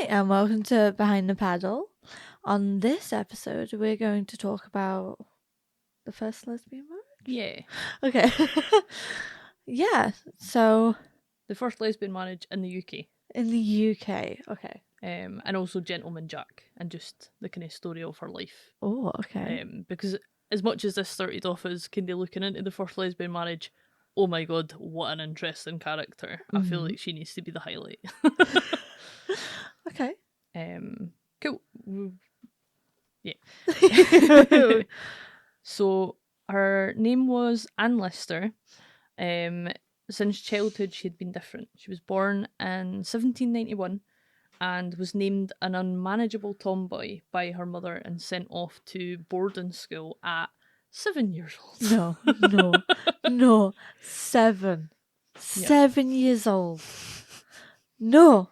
Hi, and welcome to Behind the Paddle. On this episode, we're going to talk about the first lesbian marriage. Yeah. Okay. Yeah, so The first lesbian marriage in the UK. in the UK. Okay. And also Gentleman Jack, and just the kind of story of her life. Oh, okay. Because as much as this started off as kind of looking into the first lesbian marriage, oh my god, what an interesting character. I feel like she needs to be the highlight. Okay. Cool. Yeah. So her name was Anne Lister. Since childhood, she had been different. She was born in 1791 and was named an unmanageable tomboy by her mother and sent off to boarding school at 7 years old. No. 7. 7 years old. No.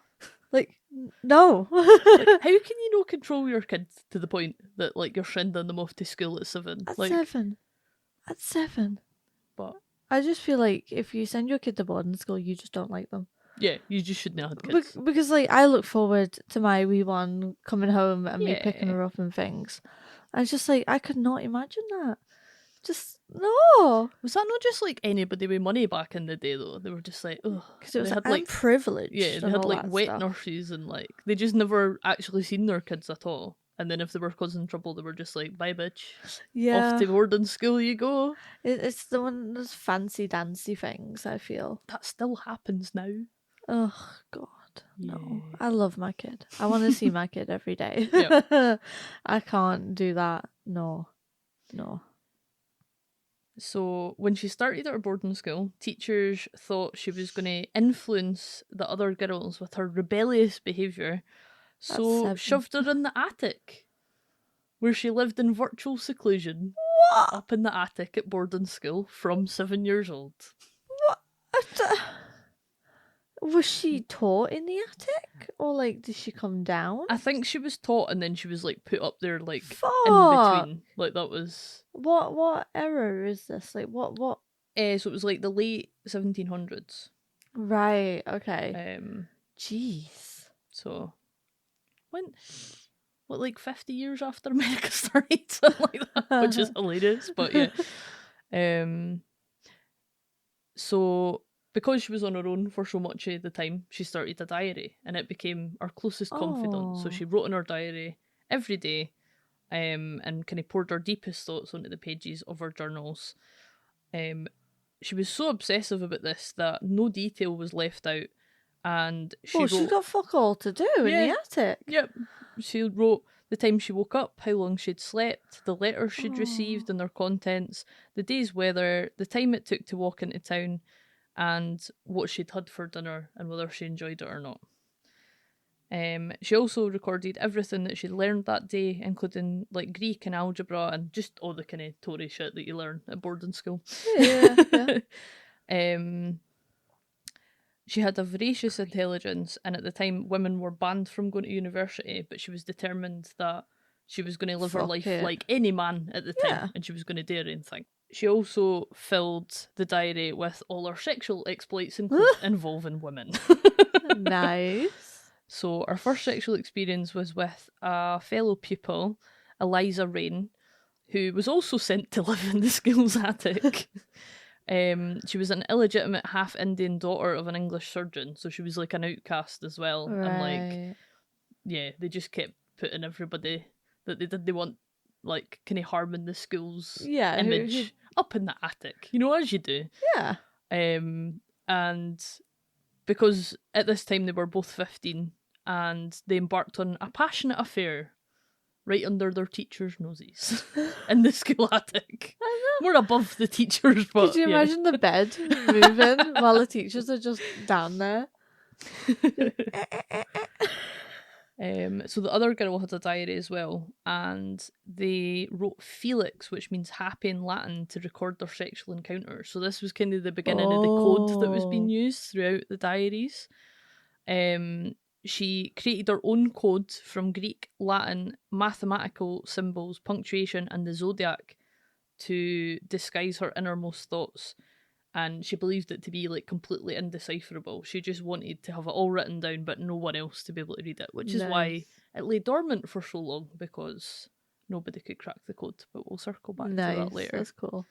No. Like, how can you not control your kids to the point that like you're sending them off to school at 7? At like 7. At 7. But I just feel like if you send your kid to boarding school, you just don't like them. yeah, you just shouldn't have had kids. Because like I look forward to my wee one coming home and me Yeah. picking her up and things. And it's just like I could not imagine that. Just no. Was that not just like anybody with money back in the day though? They were just like, oh, Because it was they had I'm like privileged. yeah, they and had all like that wet stuff. nurses and like they just never actually seen their kids at all. And then if they were causing trouble, they were just like, bye bitch, Yeah, off to boarding school you go. it's the one of those fancy dancy things. I feel. That still happens now. Oh God, no! Yeah. I love my kid. I want to see my kid every day. Yep. I can't do that. No. So when she started at her boarding school, teachers thought she was going to influence the other girls with her rebellious behaviour, so 7. shoved her in the attic, where she lived in virtual seclusion. What? Up in the attic at boarding school from 7 years old. What? Was she taught in the attic, or like did she come down? I think she was taught and then she was like put up there like Fuck. in between. Like that was What era is this? Like what? so it was like the late 1700s. Right. Okay. Jeez. So when what like 50 years after America started, something like that, which is hilarious. But yeah. So because she was on her own for so much of the time, she started a diary, and it became her closest confidant. So Oh. she wrote in her diary every day, and kind of poured her deepest thoughts onto the pages of her journals. She was so obsessive about this that no detail was left out, and she wrote, she's got fuck all to do in the attic. Yep. She wrote the time she woke up, how long she'd slept, the letters she'd received and their contents, the day's weather, the time it took to walk into town, and what she'd had for dinner and whether she enjoyed it or not. She also recorded everything that she'd learned that day, including like Greek and algebra and just all the kind of Tory shit that you learn at boarding school. Yeah. She had a voracious intelligence, and at the time women were banned from going to university, but she was determined that she was going to live her Fuck life it. like any man at the time, Yeah. and she was going to do her own thing. She also filled the diary with all her sexual exploits involving women. Nice. So her first sexual experience was with a fellow pupil, Eliza Rain, who was also sent to live in the school's attic. She was an illegitimate half-Indian daughter of an English surgeon, so she was like an outcast as well. Right. And like, yeah, they just kept putting everybody that they did. They want like kind of harming the school's image up in the attic, you know, as you do. Yeah. And because at this time they were both 15, and they embarked on a passionate affair right under their teachers' noses in the school attic. I know. We're above the teachers, but Could you imagine the bed moving while the teachers are just down there? So the other girl had a diary as well, and they wrote Felix, which means happy in Latin, to record their sexual encounters. So this was kind of the beginning of the code that was being used throughout the diaries. She created her own code from Greek, Latin, mathematical symbols, punctuation, and the zodiac to disguise her innermost thoughts. and she believed it to be like completely indecipherable. She just wanted to have it all written down, but no one else to be able to read it, which is why Nice. it lay dormant for so long, because nobody could crack the code. But we'll circle back to that Nice. later. That's cool.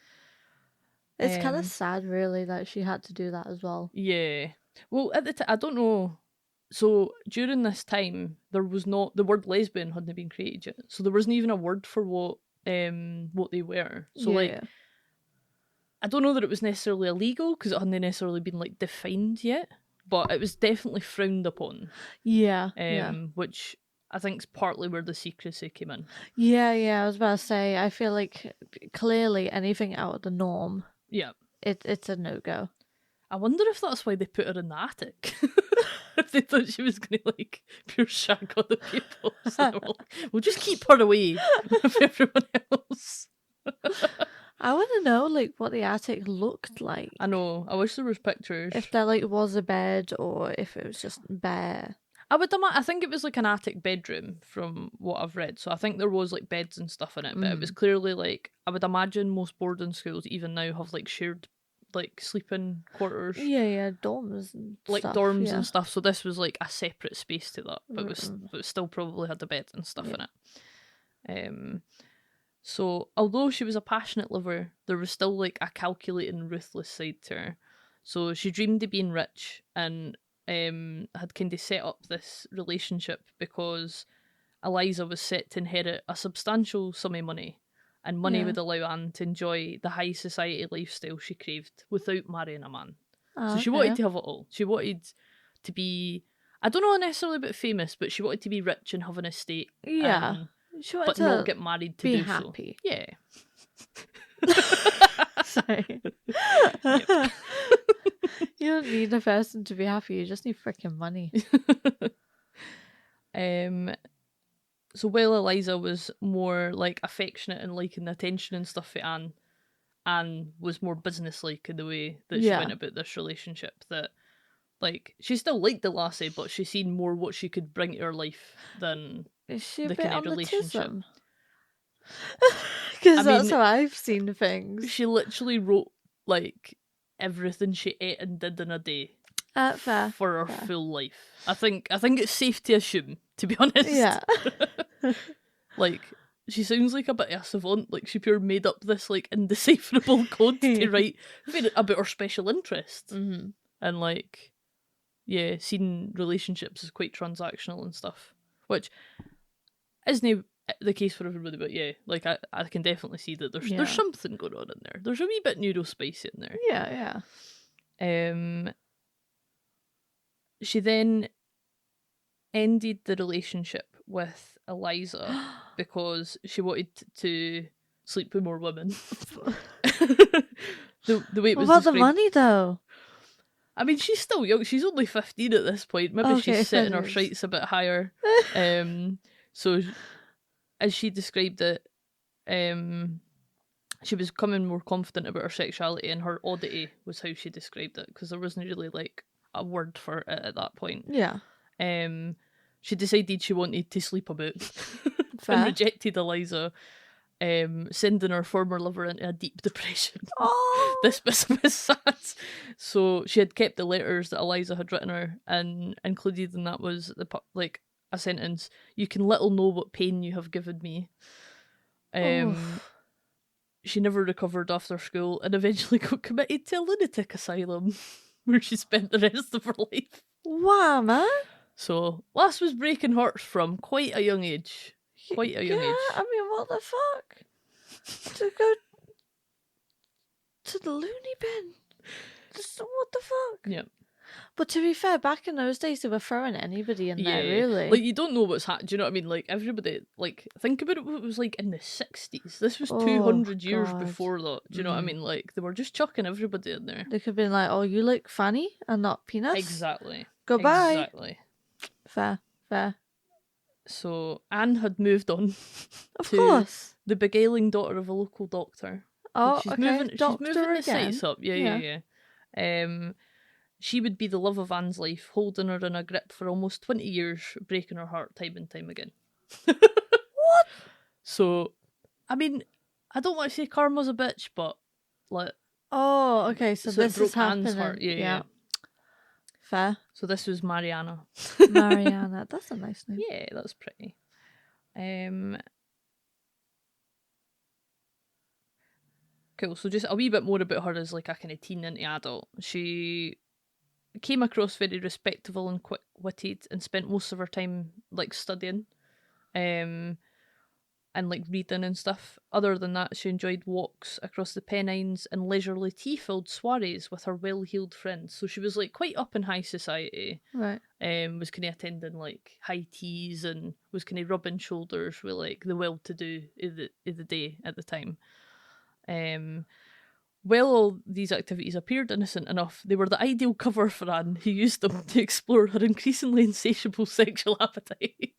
It's kind of Um, sad, really, that she had to do that as well. Yeah. Well, at the time, I don't know. So during this time, there was not the word lesbian hadn't been created yet, so there wasn't even a word for what they were. So Yeah, like, yeah. I don't know that it was necessarily illegal because it hadn't necessarily been like defined yet, but it was definitely frowned upon. Yeah, yeah. Which I think is partly where the secrecy came in. Yeah, yeah, I was about to say, I feel like clearly anything out of the norm, Yeah. it's a no-go. I wonder if that's why they put her in the attic. If they thought she was going to like pure shag other people. So they were like, we'll just keep her away with everyone else. I want to know, like, what the attic looked like. I know. I wish there was pictures. If there, like, was a bed or if it was just bare. I think it was like an attic bedroom from what I've read. So I think there was like beds and stuff in it, but it was clearly like, I would imagine most boarding schools even now have like shared like sleeping quarters. Yeah, yeah, dorms and like stuff, dorms yeah. and stuff. So this was like a separate space to that, but it still probably had the bed and stuff in it. So although she was a passionate lover, there was still like a calculating, ruthless side to her. So she dreamed of being rich and had kind of set up this relationship because Eliza was set to inherit a substantial sum of money, and money Yeah. would allow Anne to enjoy the high society lifestyle she craved without marrying a man. Oh, So she okay. wanted to have it all. She wanted to be, I don't know necessarily about famous, but she wanted to be rich and have an estate. Yeah. She wanted But to not get married to be do happy. so. Yeah. Sorry. You don't need a person to be happy, you just need freaking money. So while Eliza was more like affectionate and liking the attention and stuff for Anne was more business-like in the way that she Yeah. went about this relationship. That like she still liked the lassie, but she seen more what she could bring to her life than Is she a the bit kind on of the relationship. tism? Because I that's mean, how I've seen things. She literally wrote like everything she ate and did in a day Fair. for her fair. full life. I think it's safe to assume, to be honest. Yeah. Like, she sounds like a bit of a savant. Like, she pure made up this like indecipherable code to write about her special interests. Mm-hmm. And like, yeah, seeing relationships is quite transactional and stuff, which isn't the case for everybody. But yeah, like I can definitely see that there's something going on in there. There's a wee bit neurospicy in there. Yeah, yeah. She then ended the relationship with Eliza because she wanted to sleep with more women. the way it was What about the described. money, though? I mean, she's still young. She's only 15 at this point. Maybe Okay, she's setting her fair sights a bit higher. So, as she described it, she was becoming more confident about her sexuality, and her oddity was how she described it, because there wasn't really like a word for it at that point. Yeah. She decided she wanted to sleep about and rejected Eliza, sending her former lover into a deep depression. Oh. This was sad. So she had kept the letters that Eliza had written her, and included in that was like a sentence: "You can little know what pain you have given me." She never recovered after school and eventually got committed to a lunatic asylum, where she spent the rest of her life. Wow, man. So, lass was breaking hearts from quite a young age. Quite a young age. I mean, what the fuck? To go to the loony bin? What the fuck? Yeah. But to be fair, back in those days, they were throwing anybody in there, really. Like, you don't know what's happening. Do you know what I mean? Like, everybody, like, think about it, what it was like in the 60s. This was 200 years God. before that. Do you know what I mean? Like, they were just chucking everybody in there. They could have been like, oh, you like Fanny and not Penis? Exactly. Goodbye. Exactly. Fair. So, Anne had moved on. Of course. The beguiling daughter of a local doctor. Oh, she's okay. moving the again. sights up. Yeah. She would be the love of Anne's life, holding her in a grip for almost 20 years, breaking her heart time and time again. What? So, I mean, I don't want to say karma's a bitch, but like, Oh, okay. So it this broke is Anne's happening. heart. Yeah. Fair. So this was Mariana. Mariana. That's a nice name. Yeah, that's pretty. Cool. So just a wee bit more about her as like a kind of teen into adult. She came across very respectable and quick-witted, and spent most of her time like studying, um, and like reading and stuff. Other than that, she enjoyed walks across the Pennines and leisurely tea-filled soirees with her well-heeled friends. So she was like quite up in high society. Right. Was kind of attending like high teas and was kind of rubbing shoulders with like the well-to-do of the day at the time. While all these activities appeared innocent enough, they were the ideal cover for Anne, who used them to explore her increasingly insatiable sexual appetite.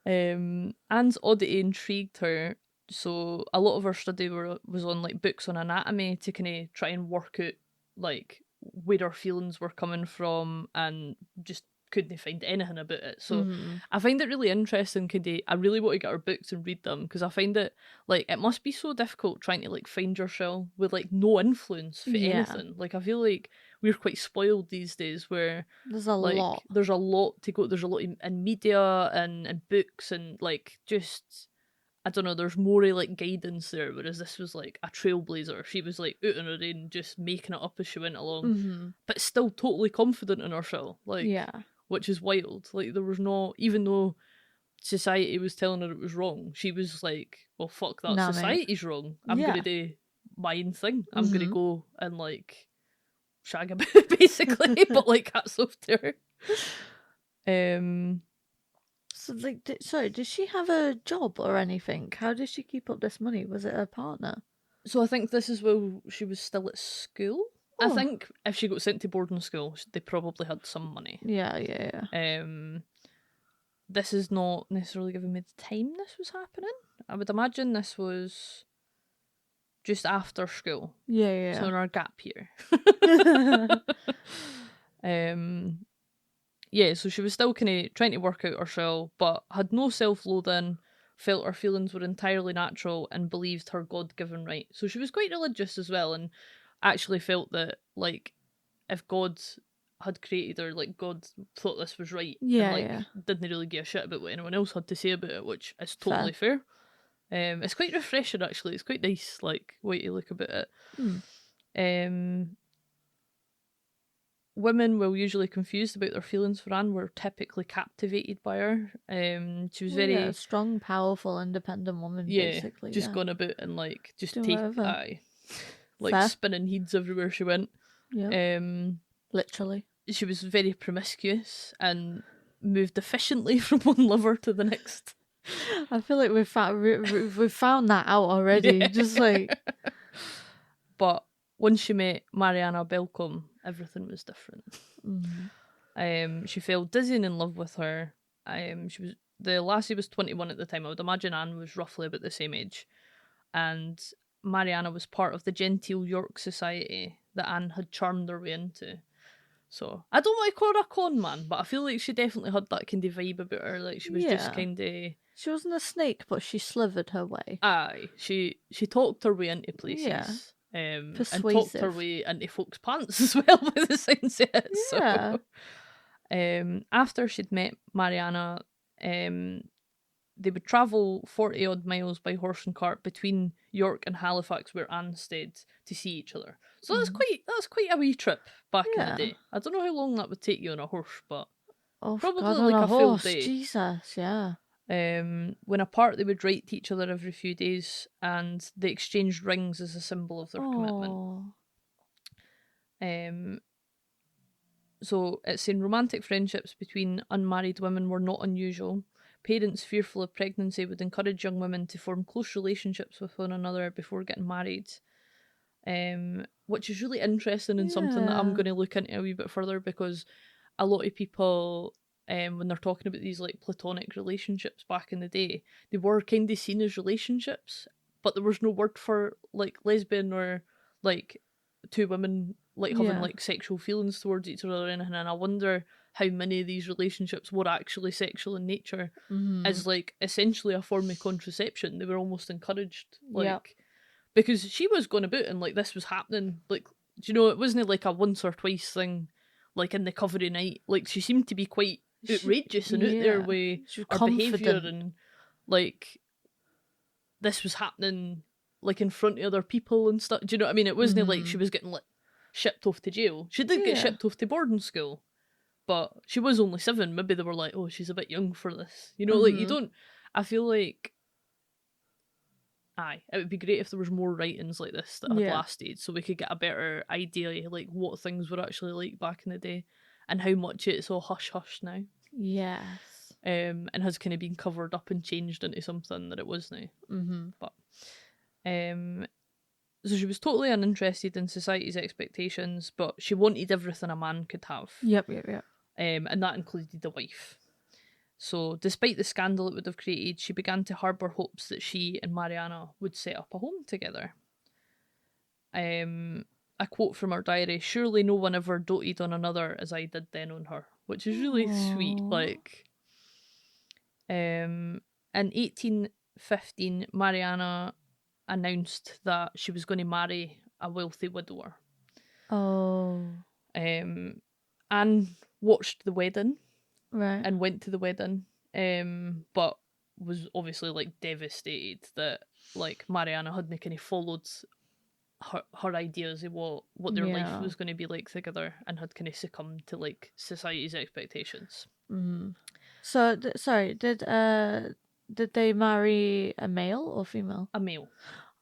Anne's oddity intrigued her, so a lot of her study was on like books on anatomy to kind of try and work out like where her feelings were coming from, and just couldn't find anything about it. So I find it really interesting. I really want to get her books and read them, because I find it like it must be so difficult trying to like find yourself with like no influence for anything. Like I feel like we're quite spoiled these days, where There's a like lot. there's a lot to go. There's a lot in media and books, and like just I don't know. There's more like guidance there, whereas this was like a trailblazer. She was like out on her own, just making it up as she went along, but still totally confident in herself. Like which is wild. Like there was no, even though society was telling her it was wrong, she was like, well, fuck that, Nah, society's wrong. I'm gonna do my own thing. I'm gonna go and like shag a bit basically, but like hats off to her. So like, did she have a job or anything? How did she keep up this money? Was it her partner? So I think this is while she was still at school. I Oh. think if she got sent to boarding school, they probably had some money. Yeah. This is not necessarily giving me the time this was happening. I would imagine this was just after school. Yeah. So in our gap year. Yeah, so she was still kind of trying to work out herself, but had no self-loathing, felt her feelings were entirely natural, and believed her God-given right. So she was quite religious as well, and actually felt that, like, if God had created her, like, God thought this was right, and, like, didn't really give a shit about what anyone else had to say about it, which is totally fair. It's quite refreshing, actually. It's quite nice, like, way to look about it. Women, while usually confused about their feelings for Anne, were typically captivated by her. She was very strong, powerful, independent woman. Basically, just gone about and like just do take whatever. like spinning heads everywhere she went. Yeah, literally. She was very promiscuous and moved efficiently from one lover to the next. I feel like we've found that out already. Yeah. Just like, but once she met Mariana Belcom, everything was different. She fell dizzying in love with her. The lassie was 21 at the time. I would imagine Anne was roughly about the same age, and Mariana was part of the genteel York society that Anne had charmed her way into. So I don't want to call her a con man, but I feel like she definitely had that kind of vibe about her. Like she was just kind of. She wasn't a snake, but she slithered her way. Aye, she talked her way into places. Yeah. And talked her way into folks' pants as well, by the sounds of it. Yeah. So, after she'd met Mariana, they would travel 40 odd miles by horse and cart between York and Halifax, where Anne stayed, to see each other. So that's quite a wee trip back in the day. I don't know how long that would take you on a horse, but probably God, like on a full day. Jesus, yeah. When apart, they would write to each other every few days, and they exchanged rings as a symbol of their commitment. So it's saying romantic friendships between unmarried women were not unusual. Parents fearful of pregnancy would encourage young women to form close relationships with one another before getting married, which is really interesting and something that I'm going to look into a wee bit further, because a lot of people, when they're talking about these like platonic relationships back in the day, they were kind of seen as relationships, but there was no word for like lesbian or like two women like having like sexual feelings towards each other or anything. And I wonder how many of these relationships were actually sexual in nature, as like essentially a form of contraception. They were almost encouraged, like because she was going about and like this was happening. Like, do you know, it wasn't like a once or twice thing, like in the covery night. Like, she seemed to be quite outrageous and out there with her behaviour, and like this was happening like in front of other people and stuff. Do you know what I mean? It wasn't like she was getting like shipped off to jail. She did get shipped off to boarding school, but she was only 7. Maybe they were like, oh, she's a bit young for this. You know, like you don't. I feel like, it would be great if there was more writings like this that had lasted, so we could get a better idea like what things were actually like back in the day, and how much it's all hush hush now. Yes. And has kind of been covered up and changed into something that it was now. But so she was totally uninterested in society's expectations, but she wanted everything a man could have. Yep. And that included a wife. So despite the scandal it would have created, she began to harbour hopes that she and Mariana would set up a home together. A quote from her diary: "Surely no one ever doted on another as I did then on her," which is really sweet. Like, in 1815, Mariana announced that she was going to marry a wealthy widower. Anne watched the wedding, right, and went to the wedding, but was obviously like devastated that like Mariana hadn't kind of followed her ideas of what their life was going to be like together, and had kind of succumbed to like society's expectations. So, sorry, did they marry a male or female? A male.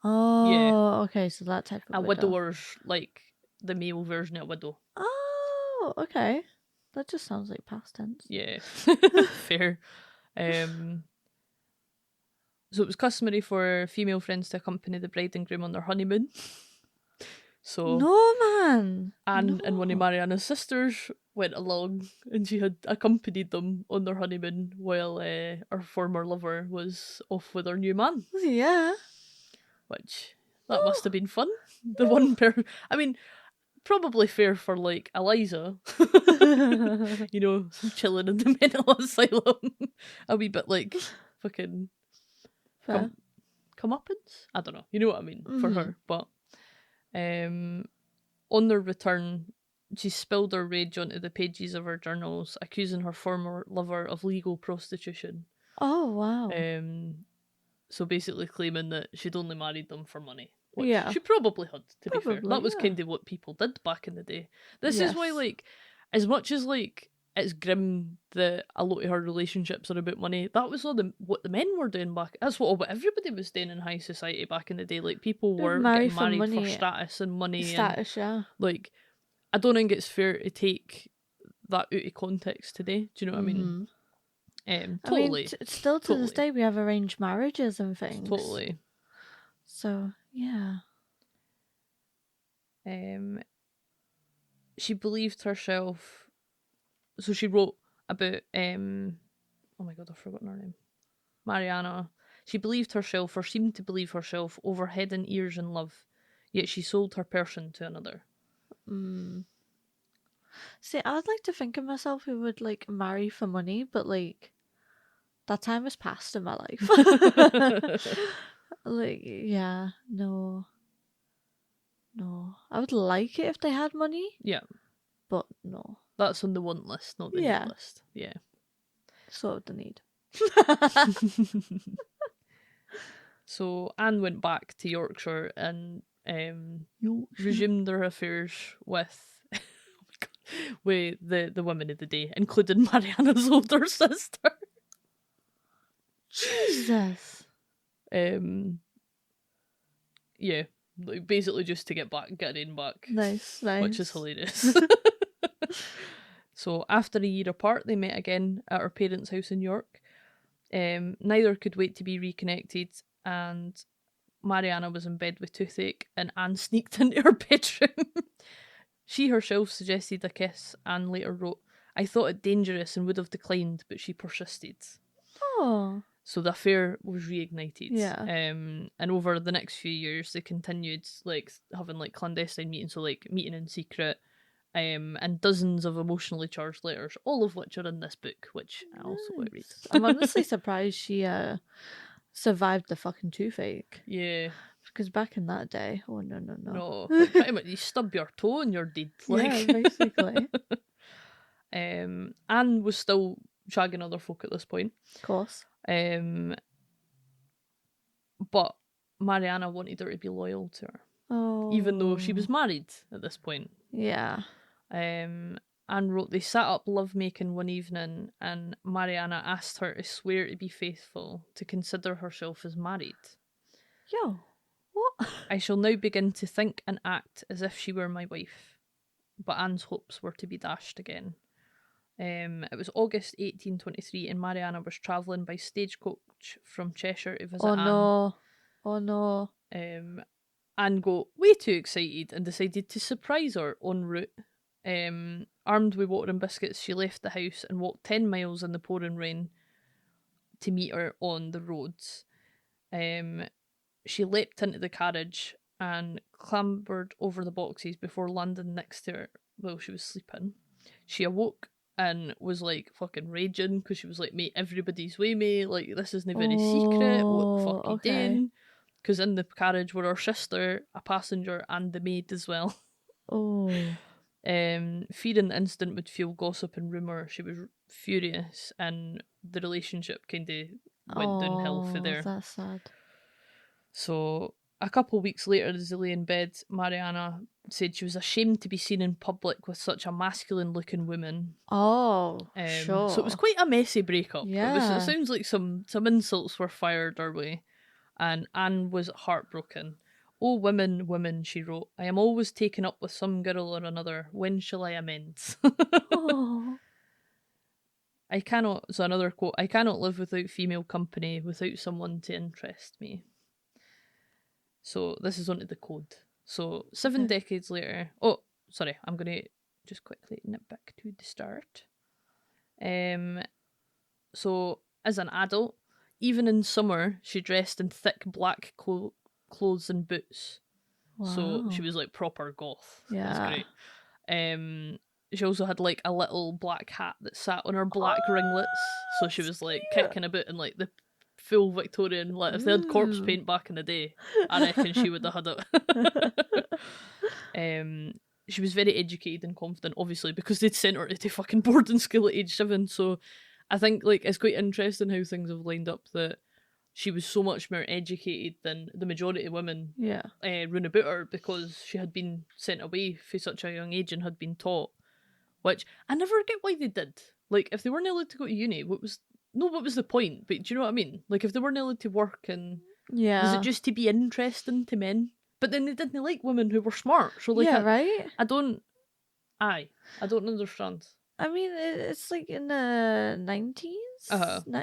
Oh, okay, so that type of a widow. widower's like the male version of a widow. Oh, okay. That just sounds like past tense. Yeah, fair. So it was customary for female friends to accompany the bride and groom on their honeymoon. So no, man. Anne and one of Mariana's sisters went along, and she had accompanied them on their honeymoon while her former lover was off with her new man. Yeah. Which, that must have been fun. The one pair. I mean, probably fair for like Eliza. You know, chilling in the mental asylum. A wee bit like fucking comeuppance? I don't know. You know what I mean? For her. But on their return, she spilled her rage onto the pages of her journals, accusing her former lover of legal prostitution. Oh, wow. So basically claiming that she'd only married them for money. Which she probably had, to be fair. That was kind of what people did back in the day. This is why, like, as much as, like, it's grim that a lot of her relationships are about money, that was all what the men were doing back. That's what everybody was doing in high society back in the day. Like, people were getting married for status and money. Status, and, like, I don't think it's fair to take that out of context today. Do you know what I mean? Totally. I mean, still to this day, we have arranged marriages and things. Totally. So, yeah. She believed herself. So she wrote about oh my god, I've forgotten her name. Mariana. She believed herself, or seemed to believe herself, over head and ears in love, yet she sold her person to another. See, I'd like to think of myself who would like marry for money, but like that time has passed in my life. Like, yeah, no. I would like it if they had money. Yeah. But no. That's on the want list, not the need list. Yeah. Sort of the need. So Anne went back to Yorkshire and resumed their affairs with with the women of the day, including Mariana's older sister. Jesus. Yeah, like basically just to get in back. Nice. Which is hilarious. So after a year apart, they met again at her parents' house in York. Neither could wait to be reconnected, and Mariana was in bed with toothache, and Anne sneaked into her bedroom. She herself suggested a kiss. Anne later wrote, "I thought it dangerous and would have declined, but she persisted." Oh. So the affair was reignited. Yeah. And over the next few years, they continued like having like clandestine meetings, so like meeting in secret, and dozens of emotionally charged letters, all of which are in this book, which I also quite read. I'm honestly surprised she survived the fucking toothache. Yeah. Because back in that day, oh no. No, like, pretty much you stub your toe and you're dead. Like. Yeah, basically. Anne was still shagging other folk at this point. Of course. But Mariana wanted her to be loyal to her. Oh. Even though she was married at this point. Yeah. Anne wrote, they sat up lovemaking one evening and Mariana asked her to swear to be faithful, to consider herself as married. Yo, what? I shall now begin to think and act as if she were my wife. But Anne's hopes were to be dashed again. It was August 1823 and Mariana was travelling by stagecoach from Cheshire to visit Anne. Oh no. Anne got way too excited and decided to surprise her en route. Armed with water and biscuits, she left the house and walked 10 miles in the pouring rain to meet her on the roads. She leapt into the carriage and clambered over the boxes before landing next to her while she was sleeping. She awoke and was like fucking raging because she was like, mate, everybody's with me, like this isn't very secret, what the fuck you doing? Because in the carriage were her sister, a passenger, and the maid as well. Oh. Fearing the incident would fuel gossip and rumour, she was furious and the relationship kind of went downhill for there. That's sad. So a couple of weeks later, as they lay in bed, Mariana said she was ashamed to be seen in public with such a masculine-looking woman. Oh, sure. So it was quite a messy breakup. Yeah. It sounds like some insults were fired her way, and Anne was heartbroken. "Oh, women, women," she wrote, "I am always taken up with some girl or another. When shall I amend?" Oh. I cannot, so another quote, "I cannot live without female company, without someone to interest me." So this is onto the code. So 7 decades later, oh, sorry, I'm going to just quickly nip back to the start. So as an adult, even in summer, she dressed in thick black clothes and boots. Wow. So she was like proper goth. Yeah. That's great. She also had like a little black hat that sat on her black ringlets. So she was like kicking about in like the full Victorian, like if they had corpse paint back in the day, I reckon she would have had it. She was very educated and confident, obviously, because they'd sent her to fucking boarding school at age 7. So I think like it's quite interesting how things have lined up that she was so much more educated than the majority of women round about her, because she had been sent away for such a young age and had been taught, which I never get why they did. Like, if they weren't allowed to go to uni, what was the point? But do you know what I mean? Like, if they weren't allowed to work, and was it just to be interesting to men? But then they didn't like women who were smart. So like, right? I don't understand. I mean, it's like in the 90s?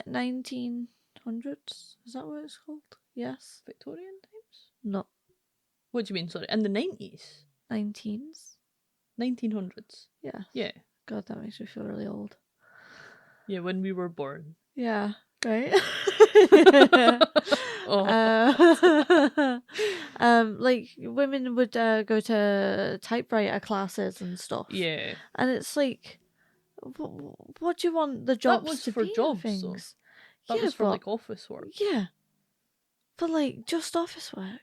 1900s? Is that what it's called? Yes. Victorian times? No. What do you mean, sorry? In the 90s? 19s? 1900s? Yeah. Yeah. God, that makes me feel really old. Yeah, when we were born. Yeah, right? Like, women would go to typewriter classes and stuff. Yeah. And it's like, what do you want the jobs that was to for be? Jobs, things? though. That was for like office work. Yeah. But like, just office work.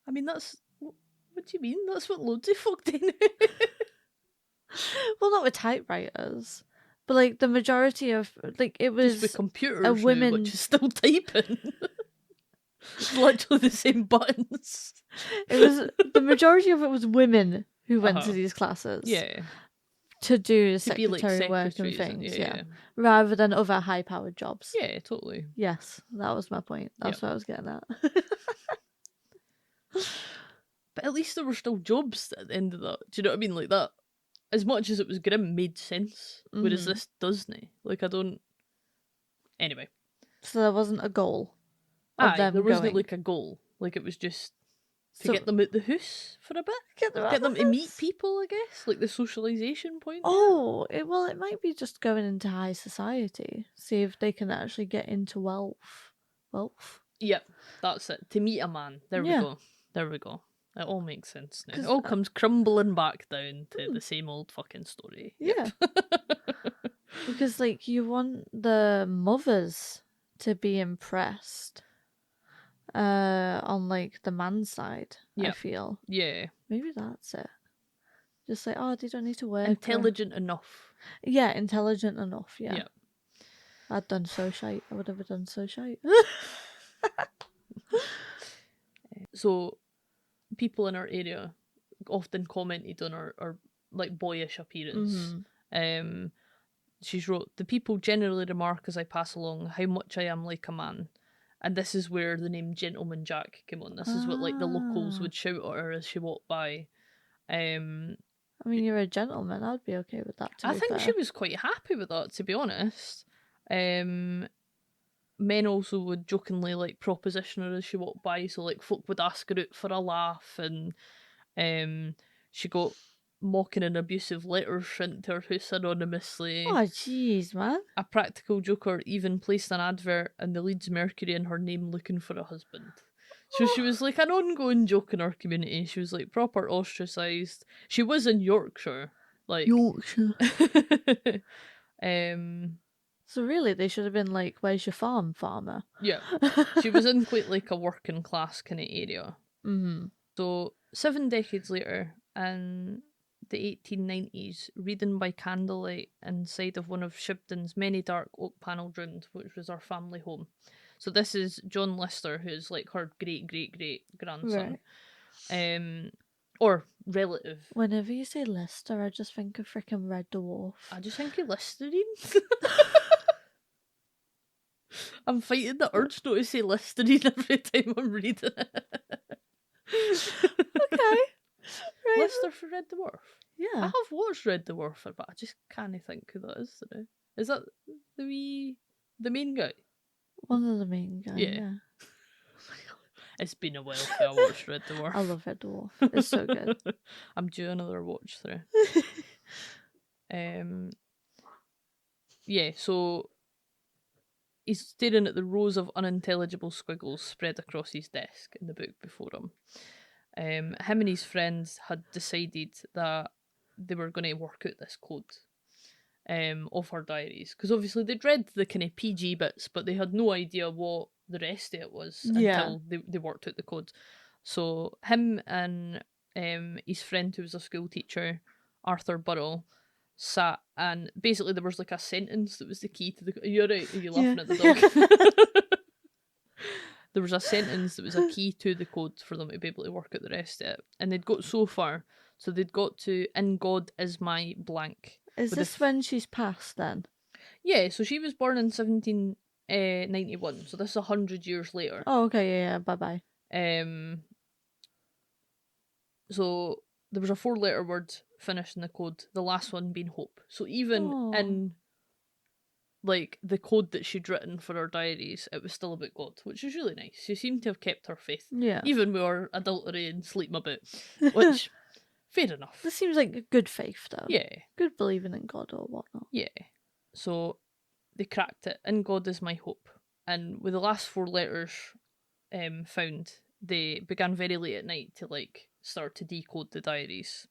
I mean, that's... What do you mean? That's what loads of folk do now. Well, not with typewriters. But like, the majority of... Like, it was... Just with computers a woman... now, which is still typing. It's literally the same buttons. It was... The majority of it was women who went to these classes. Yeah. To do secretary work and things, yeah. Rather than other high-powered jobs. Yeah, totally. Yes, that was my point. That's what I was getting at. But at least there were still jobs at the end of that. Do you know what I mean? Like, that, as much as it was grim, made sense. Whereas this doesn't. Like, I don't... Anyway. So there wasn't a goal of them there wasn't like a goal. Like, it was just to get them out the house for a bit. Get them to meet people, I guess. Like, the socialisation point. Oh, well, it might be just going into high society. See if they can actually get into wealth. Yep, that's it. To meet a man. There we go. It all makes sense now. It all comes crumbling back down to the same old fucking story. Yeah. Because, like, you want the mothers to be impressed. On like the man's side, I Yep. feel. Yeah. Maybe that's it. Just like, oh, they don't need to work. Intelligent enough. Yeah, intelligent enough, yeah. Yep. I'd done so shite. I would have done so shite. So, people in our area often commented on her like boyish appearance. She's wrote, "The people generally remark as I pass along how much I am like a man." And this is where the name Gentleman Jack came on. This is what like the locals would shout at her as she walked by. I mean, you're a gentleman. I'd be okay with that, I think she was quite happy with that, to be honest. Men also would jokingly like proposition her as she walked by, so like folk would ask her out for a laugh, and she got mocking and abusive letters sent to her house anonymously. Oh, jeez, man. A practical joker even placed an advert in the Leeds Mercury in her name looking for a husband. So she was like an ongoing joke in our community. She was like proper ostracised. She was in Yorkshire. Like Yorkshire. um So really, they should have been like, "Where's your farm, farmer?" yeah. She was in quite like a working class kind of area. So 7 decades later, in the 1890s, reading by candlelight inside of one of Shibden's many dark oak panelled rooms, which was our family home. So this is John Lister, who's like her great great great grandson, or relative. Whenever you say Lister, I just think of freaking Red Dwarf. I just think he Listerine. I'm fighting the urge not to say Listerine every time I'm reading it. Okay. Right. Lister for Red Dwarf. I Yeah. have watched Red Dwarf, but I just can't think who that is today. Is that the main guy? One of the main guys. Yeah. Yeah. It's been a while since I watched Red Dwarf. I love Red Dwarf. It's so good. I'm due another watch through. Yeah, so he's staring at the rows of unintelligible squiggles spread across his desk in the book before him. Him and his friends had decided that they were going to work out this code of her diaries, because obviously they'd read the kind of PG bits, but they had no idea what the rest of it was until they worked out the code. So him and his friend, who was a school teacher, Arthur Burrell, sat, and basically there was like a sentence that was the key to the... You're right, are you laughing at the dog? There was a sentence that was a key to the code for them to be able to work out the rest of it. And they'd got so far, so they'd got to, "In God is my blank." Is this when she's passed then? Yeah, so she was born in 1791, so this is 100 years later. Oh, okay, yeah, bye-bye. So there was a 4-letter word finished in the code, the last one being hope. So even in like the code that she'd written for her diaries, it was still about God, which is really nice. She seemed to have kept her faith. Yeah. Even with her adultery and sleeping about, which, fair enough. This seems like a good faith, though. Yeah. Good believing in God or whatnot. Yeah. So they cracked it. "In God is my hope." And with the last 4 letters found, they began very late at night to like start to decode the diaries.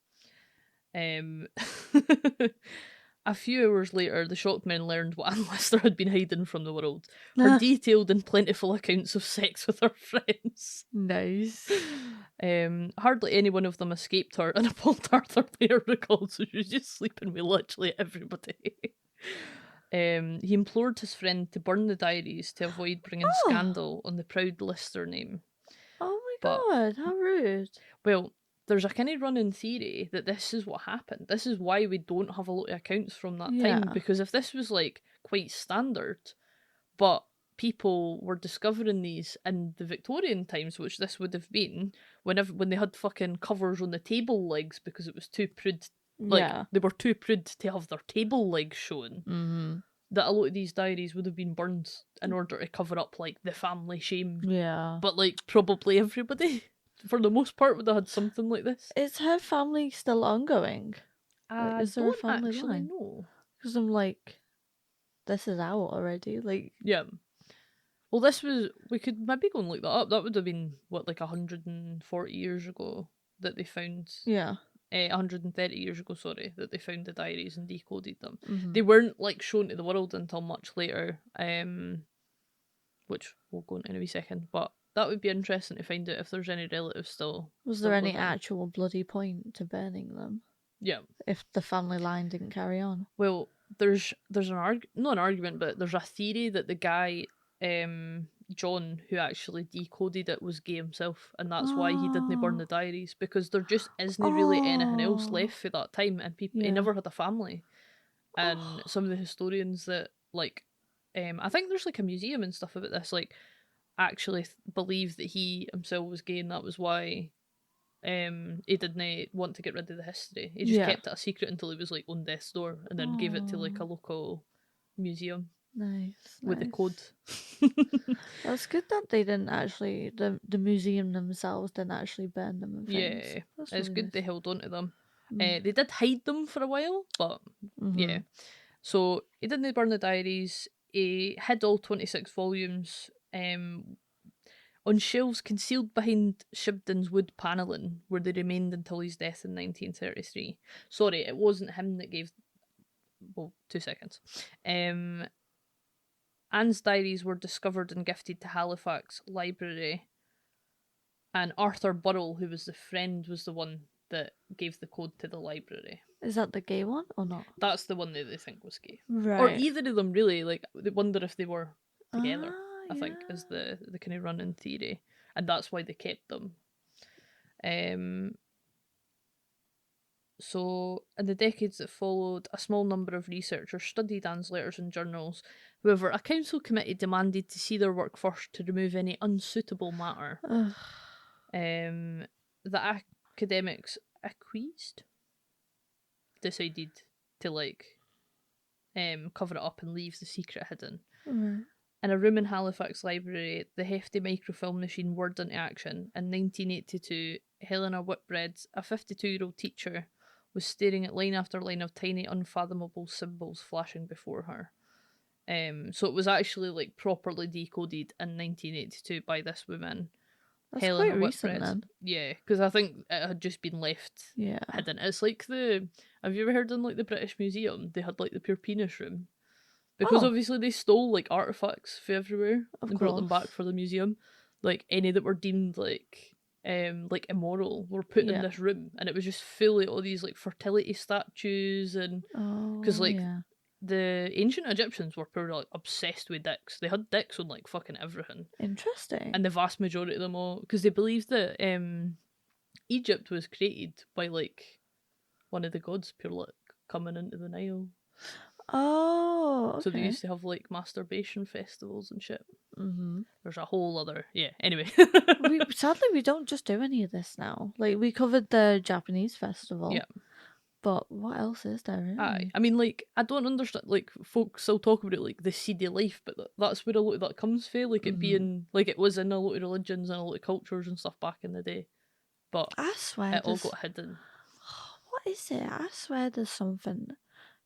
A few hours later, the shocked men learned what Anne Lister had been hiding from the world. Her detailed and plentiful accounts of sex with her friends. Nice. Hardly any one of them escaped her, and appalled Arthur later recalled, so she was just sleeping with literally everybody. He implored his friend to burn the diaries to avoid bringing scandal on the proud Lister name. Oh my god, how rude. Well, there's a kind of running theory that this is what happened. This is why we don't have a lot of accounts from that time, because if this was like quite standard, but people were discovering these in the Victorian times, which this would have been, when they had fucking covers on the table legs because it was too prude. Like, they were too prude to have their table legs shown. That a lot of these diaries would have been burned in order to cover up like the family shame. Yeah. But like probably everybody, for the most part, would have had something like this. Is her family still ongoing? I is there a family actually line? know. Because I'm like, this is out already. Like, yeah. Well, this was, we could maybe go and look that up. That would have been, what, like 140 years ago that they found. Yeah. 130 years ago, sorry, that they found the diaries and decoded them. They weren't like shown to the world until much later. which we'll go into in a wee second. But that would be interesting to find out if there's any relatives still. Was there any actual bloody point to burning them? Yeah. If the family line didn't carry on? Well, there's not an argument, but there's a theory that the guy, John, who actually decoded it, was gay himself, and that's why he didn't burn the diaries, because there just isn't really anything else left for that time, and people he never had a family. And some of the historians that like, I think there's like a museum and stuff about this, like, actually believe that he himself was gay, and that was why he didn't want to get rid of the history. He just kept it a secret until he was like on death's door, and then gave it to like a local museum. Nice. With the code. That's good that they didn't actually, the museum themselves didn't actually burn them and things. Yeah, That's it's really good nice. they held on to them. They did hide them for a while, but yeah. So he didn't burn the diaries. He hid all 26 volumes on shelves concealed behind Shibden's wood panelling, where they remained until his death in 1933. Sorry, it wasn't him that gave... Well, 2 seconds. Anne's diaries were discovered and gifted to Halifax Library, and Arthur Burrell, who was the friend, was the one that gave the code to the library. Is that the gay one or not? That's the one that they think was gay. Right. Or either of them, really. Like, they wonder if they were together, I think, is the kind of running theory. And that's why they kept them. So, in the decades that followed, a small number of researchers studied Anne's letters and journals. However, a council committee demanded to see their work first to remove any unsuitable matter. The academics decided to, like, cover it up and leave the secret hidden. In a room in Halifax Library, the hefty microfilm machine whirred into action. In 1982, Helena Whitbread, a 52-year-old teacher, was staring at line after line of tiny, unfathomable symbols flashing before her. So it was actually, like, properly decoded in 1982 by this woman. That's Helena quite recent Whitbread. then. Yeah, because I think it had just been left hidden. It's like have you ever heard in, like, the British Museum, they had, like, the pure penis room? Because obviously they stole, like, artefacts from everywhere and brought them back for the museum. Like, any that were deemed, like immoral were put in this room, and it was just full of all these, like, fertility statues, and because the ancient Egyptians were probably, like, obsessed with dicks. They had dicks on, like, fucking everything. Interesting. And the vast majority of them all, because they believed that Egypt was created by, like, one of the gods pure, like, coming into the Nile. Oh, okay. So they used to have, like, masturbation festivals and shit. There's a whole other... Yeah, anyway. Sadly, we don't just do any of this now. Like, we covered the Japanese festival. Yeah. But what else is there, really? Aye. I mean, like, I don't understand... Like, folks still talk about it, like, the seedy life, but that's where a lot of that comes from. Like, it being... Like, it was in a lot of religions and a lot of cultures and stuff back in the day. But I swear it all got hidden. What is it? I swear there's something...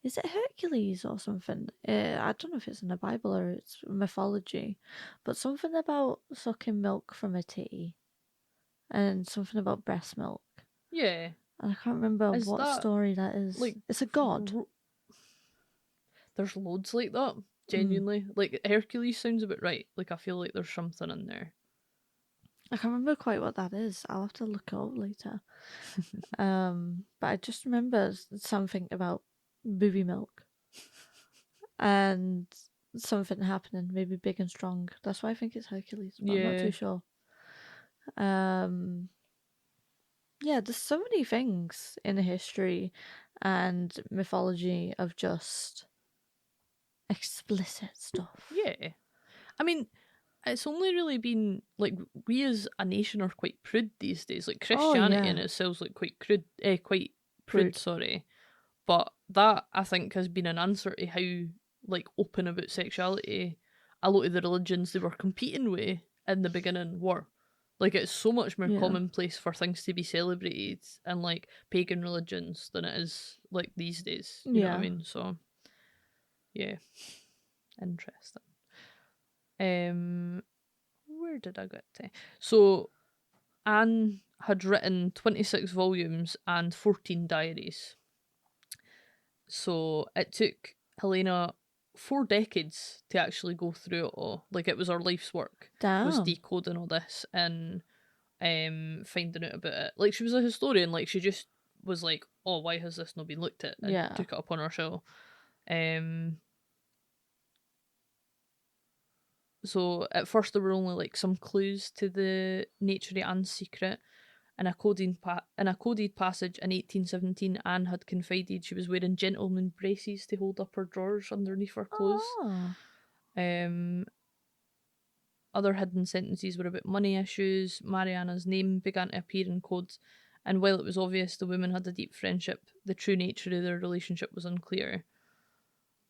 Is it Hercules or something? I don't know if it's in the Bible or it's mythology, but something about sucking milk from a titty, and something about breast milk. Yeah. And I can't remember what story that is. Like, it's a god. There's loads like that, genuinely. Like, Hercules sounds a bit right. Like, I feel like there's something in there. I can't remember quite what that is. I'll have to look it up later. But I just remember something about booby milk and something happening, maybe big and strong. That's why I think it's Hercules, but I'm not too sure. Yeah, there's so many things in history and mythology of just explicit stuff. Yeah. I mean, it's only really been, like, we as a nation are quite prude these days. Like, Christianity in itself is, like, quite prude, sorry. But that, I think, has been an answer to how, like, open about sexuality a lot of the religions they were competing with in the beginning were. Like, it's so much more commonplace for things to be celebrated in, like, pagan religions than it is, like, these days. You know what I mean? So, yeah. Interesting. Where did I get to? So, Anne had written 26 volumes and 14 diaries. So it took Helena 4 decades to actually go through it all. Like, it was her life's work, was Damn. decoding all this and finding out about it. Like, she was a historian, like, she just was like, oh, why has this not been looked at? And Yeah. took it upon herself. So at first there were only like some clues to the nature of Anne's secret. In a coded passage in 1817, Anne had confided she was wearing gentleman braces to hold up her drawers underneath her clothes. Oh. Other hidden sentences were about money issues. Mariana's name began to appear in codes, and while it was obvious the women had a deep friendship, the true nature of their relationship was unclear.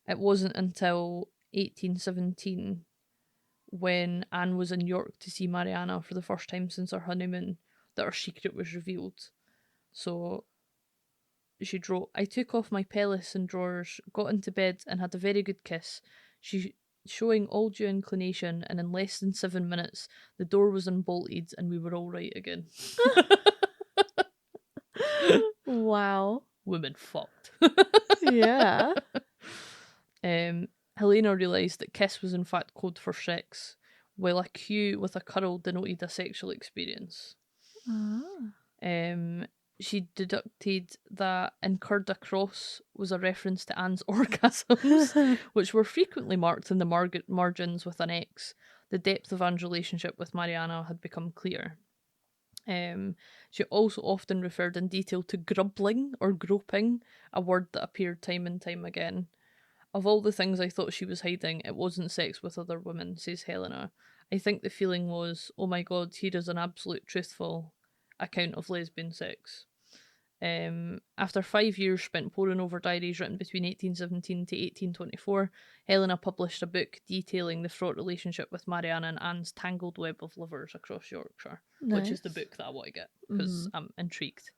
It wasn't until 1817, when Anne was in York to see Mariana for the first time since her honeymoon, that her secret was revealed. So she wrote, I took off my pelisse and drawers, got into bed and had a very good kiss. She showing all due inclination, and in less than 7 minutes the door was unbolted and we were all right again. Wow. Women fucked. Yeah. Helena realised that kiss was in fact code for sex, while a Q with a curl denoted a sexual experience. Ah. She deducted that incurred a cross was a reference to Anne's orgasms, which were frequently marked in the margins with an X. The depth of Anne's relationship with Mariana had become clear. She also often referred in detail to grubbling or groping, a word that appeared time and time again. Of all the things I thought she was hiding, it wasn't sex with other women, says Helena. I think the feeling was, oh my god, here is an absolute truthful account of lesbian sex. After 5 years spent poring over diaries written between 1817 to 1824, Helena published a book detailing the fraught relationship with Mariana and Anne's tangled web of lovers across Yorkshire, which is the book that I want to get, because I'm intrigued.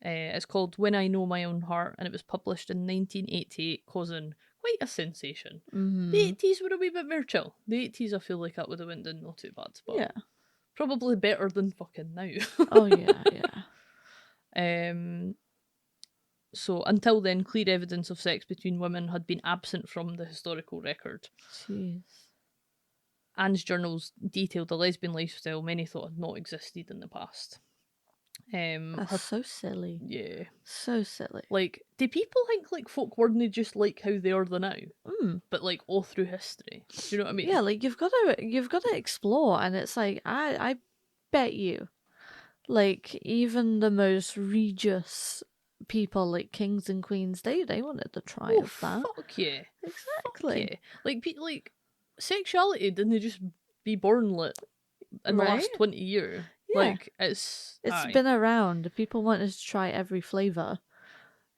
It's called When I Know My Own Heart, and it was published in 1988, causing quite a sensation. The 80s were a wee bit more chill. The 80s, I feel like that would have went in not too bad, but Yeah. probably better than fucking now. Oh yeah, yeah. So until then, clear evidence of sex between women had been absent from the historical record. Jeez. Anne's journals detailed a lesbian lifestyle many thought had not existed in the past. That's so silly. Yeah. So silly. Like, do people think like folk weren't just like how they are the now? But like all through history. Do you know what I mean? Yeah, like you've got to explore, and it's like I bet you, like even the most regis people, like kings and queens, they wanted to try of that. Fuck yeah. Exactly. Fuck yeah. Like sexuality didn't just be born lit in the last 20 years. Yeah. Like it's been around. People wanted to try every flavour.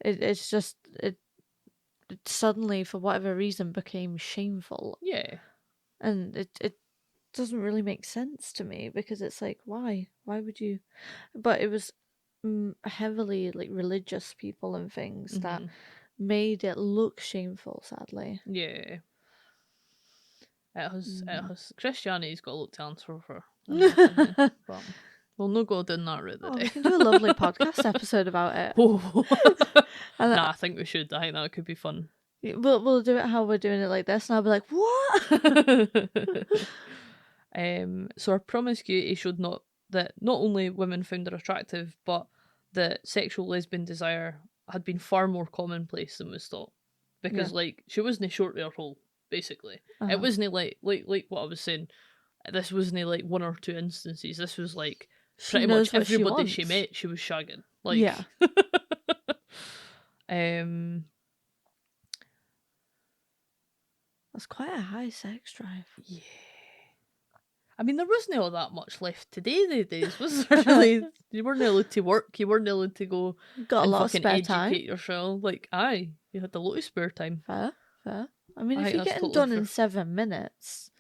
It's just it suddenly, for whatever reason, became shameful. Yeah. And it doesn't really make sense to me, because it's like, why would you? But it was heavily like religious people and things that made it look shameful, sadly. Yeah. It has Christianity's got a lot to answer for. But we'll not go down that route today. We can do a lovely podcast episode about it. Nah, I think we should. I think that could be fun. We'll do it how we're doing it like this, and I'll be like, what? So her promiscuity showed that not only women found her attractive, but that sexual lesbian desire had been far more commonplace than was thought. Because like she wasn't short of her hole, basically. It wasn't like what I was saying. This wasn't like one or two instances. This was like pretty much everybody she met, she was shagging. Like, yeah. That's quite a high sex drive. Yeah. I mean, there wasn't all that much left today these days, was there? Really? You weren't allowed to work. You weren't allowed to go Got and a lot of fucking spare educate time. yourself. Like, you had a lot of spare time. Fair. I mean, if you're getting done in 7 minutes,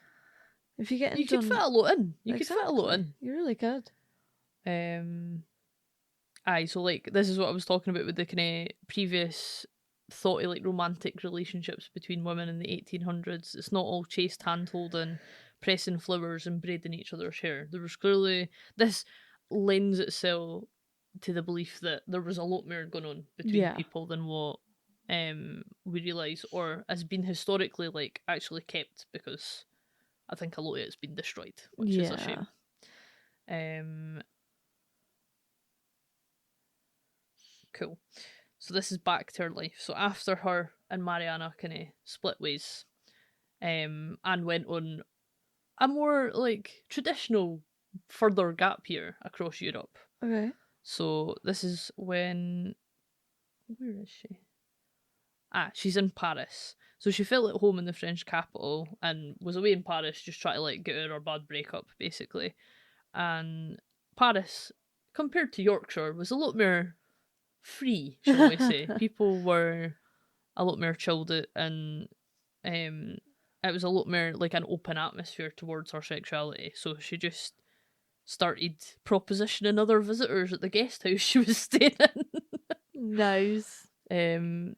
if you're getting you could fit a lot in. You could fit a lot in. You really could. So like this is what I was talking about with the kind of previous thought of like romantic relationships between women in the 1800s. It's not all chaste hand holding, pressing flowers and braiding each other's hair. There was clearly, this lends itself to the belief that there was a lot more going on between people than what we realise, or has been historically like actually kept, because I think a lot of it's been destroyed, which is a Yeah. shame. Cool. So this is back to her life. So after her and Mariana kind of split ways, Anne went on a more like traditional further gap year across Europe. Okay. So this is when, where is she? She's in Paris. So she felt at home in the French capital and was away in Paris just trying to like get out her bad breakup, basically. And Paris, compared to Yorkshire, was a lot more free, shall we say. People were a lot more chilled out, and it was a lot more like an open atmosphere towards her sexuality. So she just started propositioning other visitors at the guest house she was staying Nice. in.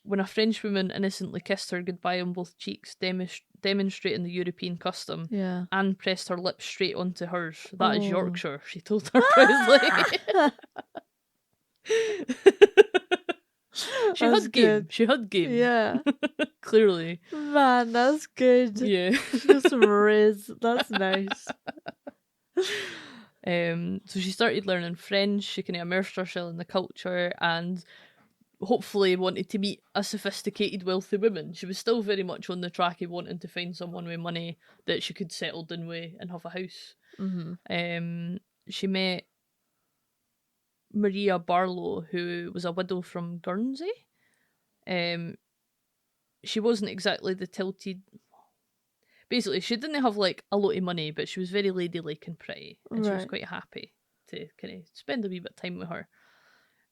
When a French woman innocently kissed her goodbye on both cheeks, demonstrating the European custom, Yeah. Anne pressed her lips straight onto hers. That is Oh. Yorkshire, she told her proudly. She That's had game. good. She had game. Yeah. Clearly. Man, that's good. Yeah. She got some riz. That's nice. So she started learning French. She kind of immersed herself in the culture and hopefully wanted to meet a sophisticated, wealthy woman. She was still very much on the track of wanting to find someone with money that she could settle down with and have a house. Mm-hmm. She met Maria Barlow, who was a widow from Guernsey. She wasn't exactly the tilted. Basically, she didn't have like a lot of money, but she was very ladylike and pretty, and she was Right. quite happy to kind of spend a wee bit of time with her.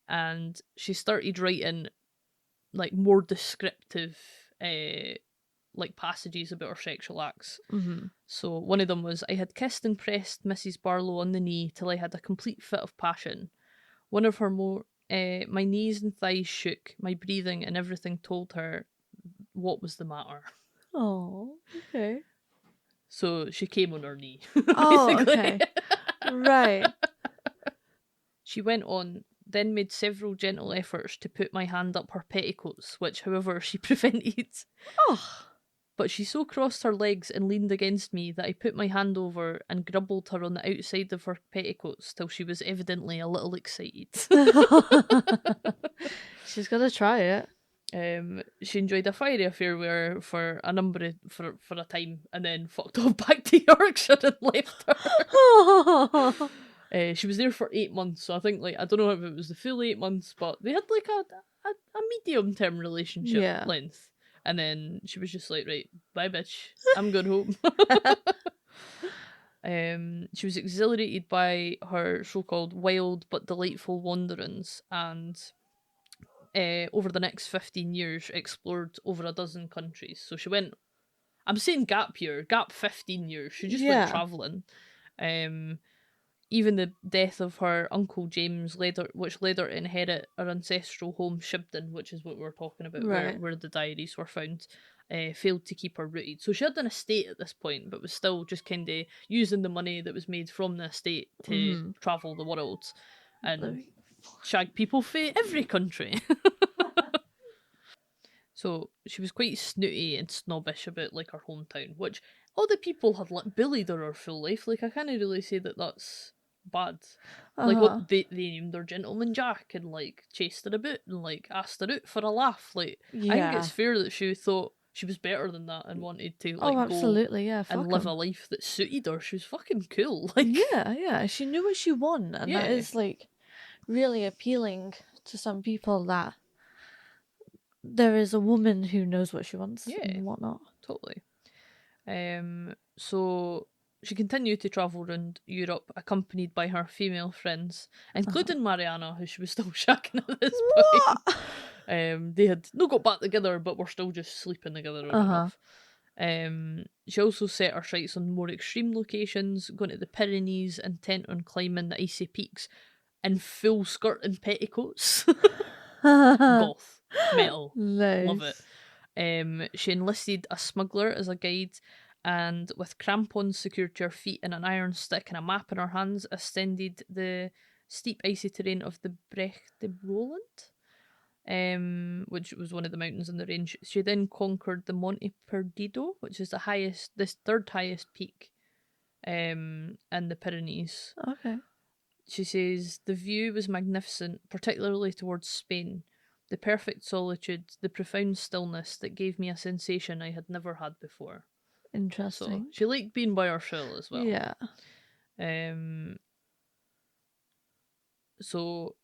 And she started writing like more descriptive like passages about her sexual acts. Mm-hmm. So one of them was, I had kissed and pressed Mrs. Barlow on the knee till I had a complete fit of passion. One of her my knees and thighs shook, my breathing and everything told her what was the matter. Oh, okay. So she came on her knee, Oh, basically. okay. Right. She went on, then made several gentle efforts to put my hand up her petticoats, which, however, she prevented. Oh. But she so crossed her legs and leaned against me that I put my hand over and grubbled her on the outside of her petticoats till she was evidently a little excited. She's gonna try it. She enjoyed a fiery affair with her for a for a time, and then fucked off back to Yorkshire and left her. She was there for 8 months, so I think like I don't know if it was the full 8 months, but they had like a medium term relationship length. And then she was just like, right, bye bitch, I'm going home. She was exhilarated by her so-called wild but delightful wanderings, and over the next 15 years explored over a dozen countries. So she went, I'm saying gap 15 years. She just went travelling. Even the death of her uncle James which led her to inherit her ancestral home Shibden, which is what we were talking about, where the diaries were found, failed to keep her rooted. So she had an estate at this point, but was still just kind of using the money that was made from the estate to travel the world and shag people for every country. So she was quite snooty and snobbish about like her hometown, which all the people had like bullied her full life. Like I can't really say that that's bad. Like what they named her Gentleman Jack and like chased her about and like asked her out for a laugh. Like I think it's fair that she thought she was better than that and wanted to like absolutely, go and live a life that suited her. She was fucking cool. Like yeah, she knew what she wanted, and that is like really appealing to some people, that there is a woman who knows what she wants and whatnot. Totally. So she continued to travel around Europe, accompanied by her female friends, including Mariana, who she was still shagging at this point. They had not got back together, but were still just sleeping together on and off. She also set her sights on more extreme locations, going to the Pyrenees, intent on climbing the icy peaks in full skirt and petticoats. Goth. Metal. Nice. Love it. She enlisted a smuggler as a guide, and with crampons secured to her feet and an iron stick and a map in her hands, ascended the steep icy terrain of the Brecht de Roland. which was one of the mountains in the range. She then conquered the Monte Perdido, which is this third highest peak in the Pyrenees. Okay. She says, the view was magnificent, particularly towards Spain. The perfect solitude, the profound stillness that gave me a sensation I had never had before. So Interesting. she liked being by herself as well. Yeah. So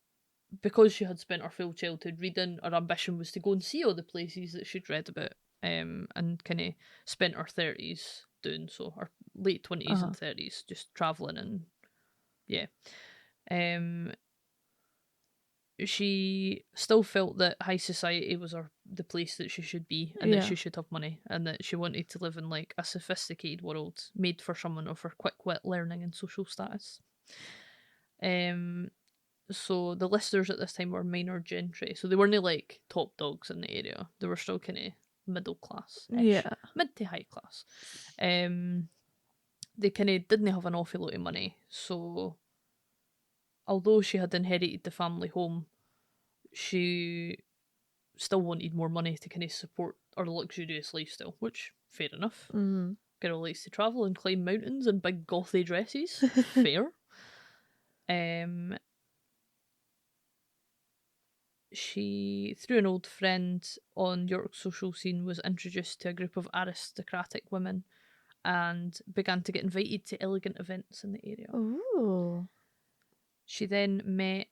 because she had spent her full childhood reading, her ambition was to go and see all the places that she'd read about, and kind of spent her 30s doing so, her late 20s and 30s, just travelling and yeah. She still felt that high society was the place that she should be, and that she should have money, and that she wanted to live in like a sophisticated world made for someone of her quick wit, learning, and social status. So the listers at this time were minor gentry, so they weren't like top dogs in the area. They were still kind of middle class, mid to high class. They kind of didn't have an awful lot of money, so although she had inherited the family home, she still wanted more money to kind of support her luxurious lifestyle, which, fair enough. Girl likes to travel and climb mountains in big gothy dresses. Fair. She, through an old friend on York's social scene, was introduced to a group of aristocratic women and began to get invited to elegant events in the area. Ooh. She then met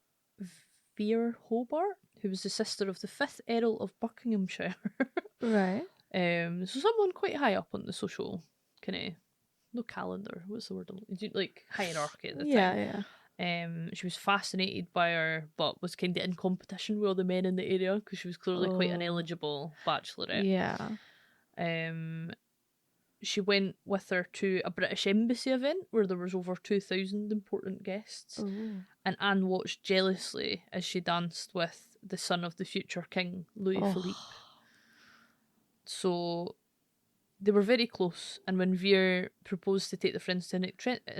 Vere Hobart, who was the sister of the 5th Earl of Buckinghamshire. Right. So someone quite high up on the social kind of, no calendar, what's the word? Like hierarchy at the time. Yeah. She was fascinated by her, but was kind of in competition with all the men in the area because she was clearly quite an eligible bachelorette. Yeah. She went with her to a British embassy event where there was over 2,000 important guests. Ooh. And Anne watched jealously as she danced with the son of the future king, Louis Philippe. So they were very close, and when Vere proposed to take the friends to an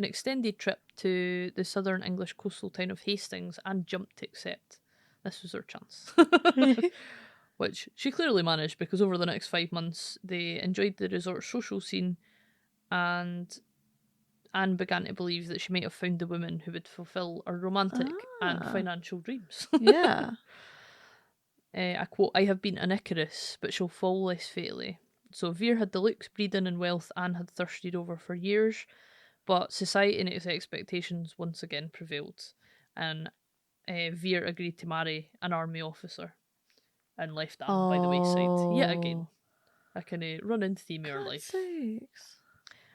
extended trip to the southern English coastal town of Hastings, Anne jumped to accept. This was her chance. Which she clearly managed, because over the next 5 months they enjoyed the resort social scene, and Anne began to believe that she might have found the woman who would fulfill her romantic and financial dreams. Yeah. I quote, I have been an Icarus, but shall fall less fatally. So Vere had the looks, breeding, and wealth Anne had thirsted over for years, but society and its expectations once again prevailed, and Vere agreed to marry an army officer and left Anne by the wayside. Yet again, a kind of running theme of her life. Sakes.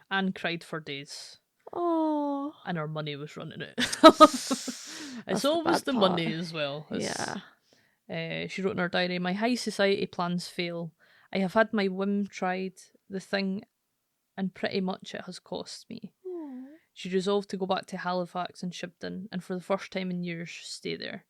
Anne cried for days. Oh. And her money was running out. It's the always bad the part. money as well. Yeah. She wrote in her diary, my high society plans fail. I have had my whim tried, the thing, and pretty much it has cost me. She resolved to go back to Halifax and Shibden, and for the first time in years stay there.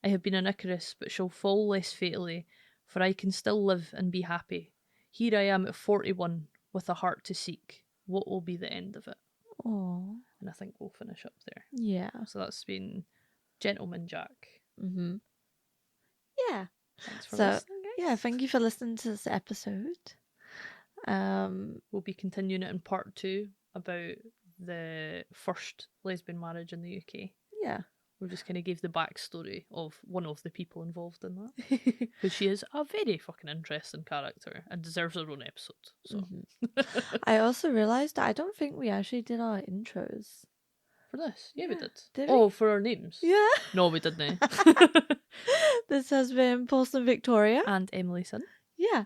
I have been an Icarus, but shall fall less fatally, for I can still live and be happy. Here I am at 41, with a heart to seek. What will be the end of it? Oh. And I think we'll finish up there. Yeah. So that's been Gentleman Jack. Mm-hmm. Yeah. Thanks for listening, guys. Yeah, thank you for listening to this episode. We'll be continuing it in part 2 about the first lesbian marriage in the UK. Yeah. We just kind of gave the backstory of one of the people involved in that. Because she is a very fucking interesting character and deserves her own episode. So. I also realised that I don't think we actually did our intros. For this? Yeah, we did. Did we? we? For our names? Yeah. No, we didn't. This has been Paulson Victoria. And Emily Sun. Yeah.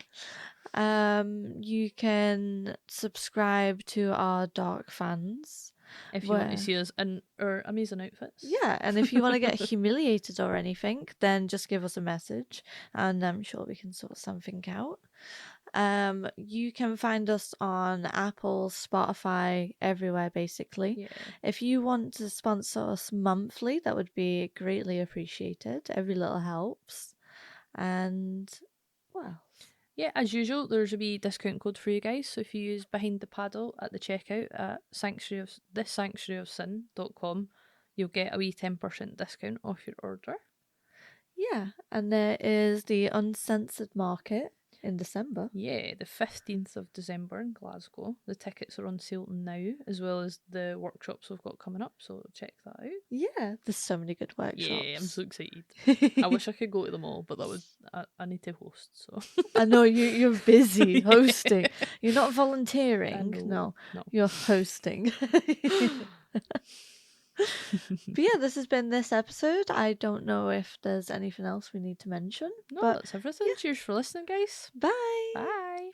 You can subscribe to our Dark Fans. If you want to see us in our amazing outfits. Yeah, and if you want to get humiliated or anything, then just give us a message and I'm sure we can sort something out. You can find us on Apple, Spotify, everywhere basically. Yeah. If you want to sponsor us monthly, that would be greatly appreciated. Every little helps. And, well... Yeah, as usual, there's a wee discount code for you guys. So if you use Behind the Paddle at the checkout at thissanctuaryofsin.com, you'll get a wee 10% discount off your order. Yeah, and there is the Uncensored Market in December. Yeah, the 15th of December in Glasgow. The tickets are on sale now, as well as the workshops we've got coming up, so check that out. Yeah, there's so many good workshops. Yeah, I'm so excited. I wish I could go to them all, but that would I need to host, so I know you're busy Yeah. hosting. You're not I volunteering. know. No. You're hosting. But yeah, this has been this episode. I don't know if there's anything else we need to mention. No, But that's everything. yeah. Cheers for listening, guys. Bye. Bye.